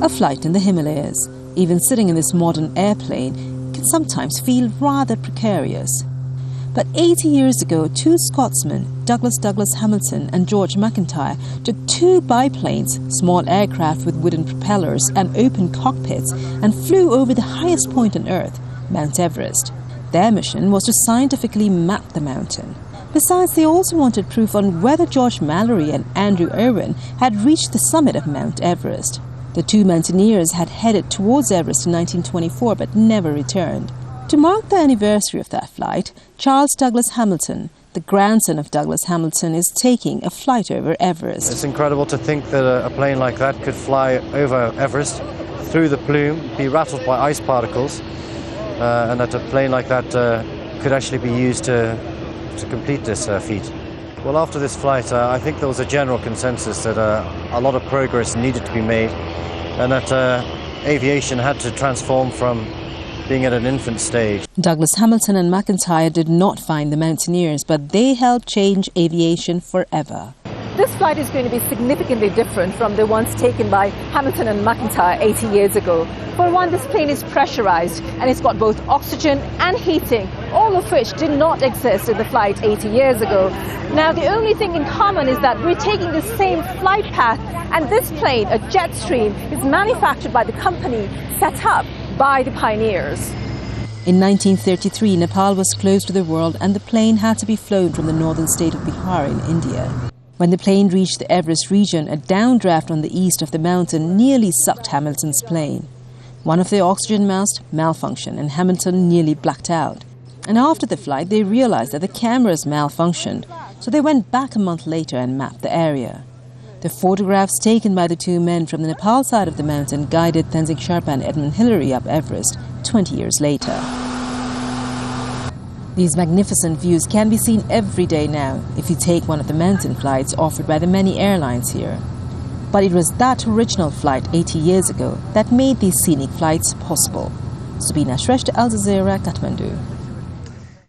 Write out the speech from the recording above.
A flight in the Himalayas, even sitting in this modern airplane, can sometimes feel rather precarious. But 80 years ago, two Scotsmen, Douglas Hamilton and George McIntyre, took two biplanes, small aircraft with wooden propellers and open cockpits, and flew over the highest point on Earth, Mount Everest. Their mission was to scientifically map the mountain. Besides, they also wanted proof on whether George Mallory and Andrew Irwin had reached the summit of Mount Everest. The two mountaineers had headed towards Everest in 1924 but never returned. To mark the anniversary of that flight, Charles Douglas Hamilton, the grandson of Douglas Hamilton, is taking a flight over Everest. It's incredible to think that a plane like that could fly over Everest, through the plume, be rattled by ice particles, and that a plane like that could actually be used to complete this feat. Well, after this flight, I think there was a general consensus that a lot of progress needed to be made, and that aviation had to transform from being at an infant stage. Douglas Hamilton and McIntyre did not find the mountaineers, but they helped change aviation forever. This flight is going to be significantly different from the ones taken by Hamilton and McIntyre 80 years ago. For one, this plane is pressurized and it's got both oxygen and heating, all of which did not exist in the flight 80 years ago. Now, the only thing in common is that we're taking the same flight path, and this plane, a Jetstream, is manufactured by the company set up by the pioneers. In 1933, Nepal was closed to the world and the plane had to be flown from the northern state of Bihar in India. When the plane reached the Everest region, a downdraft on the east of the mountain nearly sucked Hamilton's plane. One of the oxygen masks malfunctioned and Hamilton nearly blacked out. And after the flight, they realized that the cameras malfunctioned, so they went back a month later and mapped the area. The photographs taken by the two men from the Nepal side of the mountain guided Tenzing Sherpa and Edmund Hillary up Everest 20 years later. These magnificent views can be seen every day now if you take one of the mountain flights offered by the many airlines here. But it was that original flight 80 years ago that made these scenic flights possible. Subina, Shrestha, Jazeera, Kathmandu.